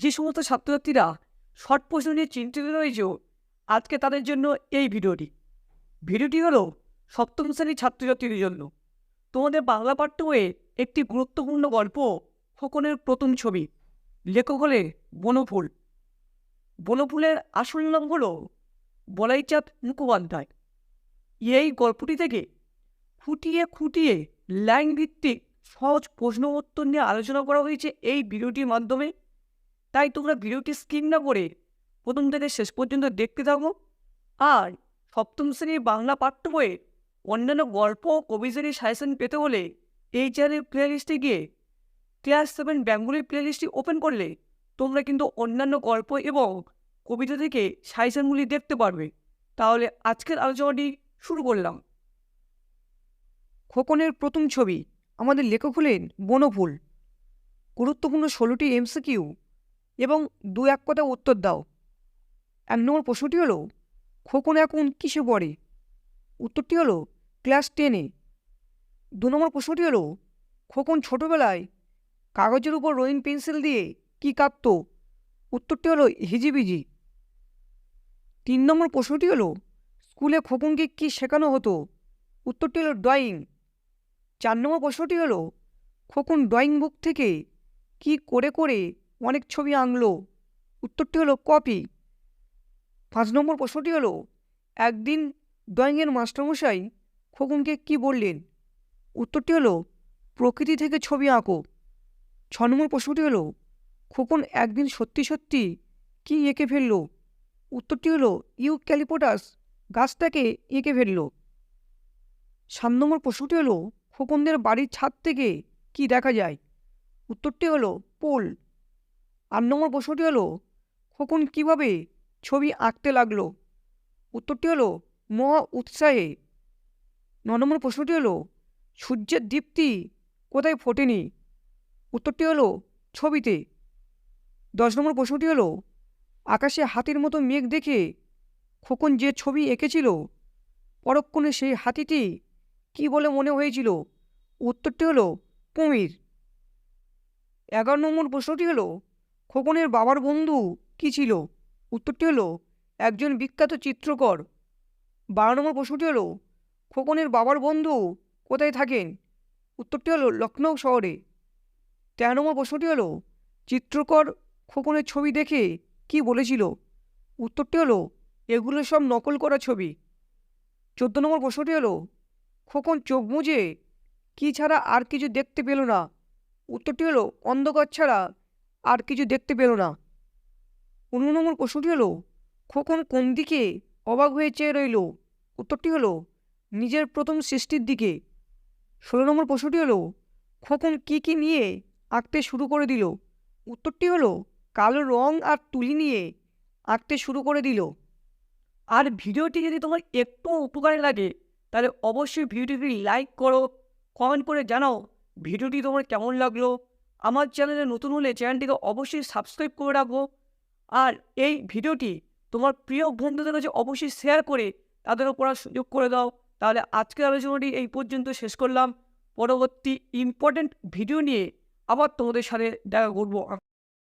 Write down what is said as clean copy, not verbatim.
যে সমস্ত ছাত্রছাত্রীরা শর্ট প্রশ্ন নিয়ে চিন্তিত রয়েছে, আজকে তাদের জন্য এই ভিডিওটি হলো সপ্তম শ্রেণীর ছাত্রছাত্রীদের জন্য। তোমাদের বাংলা পাঠ্য বইয়ে একটি গুরুত্বপূর্ণ গল্প খোকনের প্রথম ছবি। লেখক হলেন বনফুল। বনফুলের আসল নাম হলো বলাইচাঁদ মুখোপাধ্যায়। এই গল্পটি থেকে খুঁটিয়ে খুঁটিয়ে লাইন ভিত্তিক সহজ প্রশ্ন উত্তর নিয়ে আলোচনা করা হয়েছে এই ভিডিওটির মাধ্যমে। তাই তোমরা ভিডিওটি স্কিপ না করে প্রথম থেকে শেষ পর্যন্ত দেখতে থাকো। আর সপ্তম শ্রেণীর বাংলা পাঠ্য বইয়ের অন্যান্য গল্প ও কবিতার সাজেশন পেতে হলে এই চ্যানেলের প্লেলিস্টে গিয়ে ক্লাস 7 বেঙ্গলি প্লেলিস্টটি ওপেন করলে তোমরা কিন্তু অন্যান্য গল্প এবং কবিতা থেকে সাজেশনগুলি দেখতে পারবে। তাহলে আজকের আলোচনাটি শুরু করলাম। খোকনের প্রথম ছবি। আমাদের লেখক হলেন বনফুল। গুরুত্বপূর্ণ 16টি MCQ এবং 2-1 কথা উত্তর দাও। 1 নম্বর প্রশ্নটি হলো, খোকন এখন কিসে পড়ে? উত্তরটি হলো ক্লাস 10-এ। 2 নম্বর প্রশ্নটি হলো, খোকন ছোটবেলায় কাগজের উপর রঙিন পেন্সিল দিয়ে কি কাটত? উত্তরটি হলো হিজিবিজি। 3 নম্বর প্রশ্নটি হলো, স্কুলে খোকনকে কি শেখানো হতো? উত্তরটি হলো ড্রয়িং। 4 নম্বর প্রশ্নটি হলো, খোকন ড্রয়িং বুক থেকে কি করে করে অনেক ছবি আঁকলো? উত্তরটি হলো কপি। 5 নম্বর প্রশ্নটি হলো, একদিন ড্রয়িংয়ের মাস্টারমশাই খোকনকে কি বললেন? উত্তরটি হলো প্রকৃতি থেকে ছবি আঁকো। 6 নম্বর প্রশ্নটি হলো, খোকন একদিন সত্যি সত্যি কি এঁকে ফেললো? উত্তরটি হলো ইউক্যালিপটাস গাছটাকে এঁকে ফেললো। 7 নম্বর প্রশ্নটি হলো, খোকনদের বাড়ির ছাদ থেকে কি দেখা যায়? উত্তরটি হলো পোল। 8 নম্বর প্রশ্নটি হলো, খোকন কিভাবে ছবি আঁকতে লাগলো? উত্তরটি হলো মহা উৎসাহে। 9 নম্বর প্রশ্নটি হলো, সূর্যের দীপ্তি কোথায় ফোটেনি? উত্তরটি হলো ছবিতে। 10 নম্বর প্রশ্নটি হলো, আকাশে হাতির মতো মেঘ দেখে খোকন যে ছবি এঁকেছিল পরক্ষণে সেই হাতিটি কি বলে মনে হয়েছিল? উত্তরটি হলো কুমির। 11 নম্বর প্রশ্নটি হলো, খোকনের বাবার বন্ধু কি ছিল? উত্তরটি হলো একজন বিখ্যাত চিত্রকর। 12 নম্বর প্রশ্নটি হলো, খোকনের বাবার বন্ধু কোথায় থাকেন? উত্তরটি হলো লখনৌ শহরে। 13 নম্বর প্রশ্নটি হলো, চিত্রকর খোকনের ছবি দেখে কি বলেছিল? উত্তরটি হলো এগুলো সব নকল করা ছবি। 14 নম্বর প্রশ্নটি হলো, খোকন চোখ বুজে কি ছাড়া আর কিছু দেখতে পেল না? উত্তরটি হলো অন্ধকার ছাড়া আর কিছু দেখতে পেল না। 15 নম্বর প্রশ্নটি হলো, খোকন কোন দিকে অবাক হয়ে চেয়ে রইল? উত্তরটি হলো নিজের প্রথম সৃষ্টির দিকে। 16 নম্বর প্রশ্নটি হলো, খোকন কি কি নিয়ে আঁকতে শুরু করে দিল? উত্তরটি হলো কালো রং আর তুলি নিয়ে আঁকতে শুরু করে দিল। আর ভিডিওটি যদি তোমার একটু উপকারে লাগে তাহলে অবশ্যই ভিডিওটি লাইক করো, কমেন্ট করে জানাও ভিডিওটি তোমার কেমন লাগলো। আমার চ্যানেলে নতুন হলে চ্যানেলটিকে অবশ্যই সাবস্ক্রাইব করে রাখো। আর এই ভিডিওটি তোমার প্রিয় বন্ধুদের কাছে অবশ্যই শেয়ার করে তাদেরও পড়ার সুযোগ করে দাও। তাহলে আজকের আলোচনাটি এই পর্যন্ত শেষ করলাম। পরবর্তী ইম্পর্টেন্ট ভিডিও নিয়ে আবার তোমাদের সাথে দেখা করবো।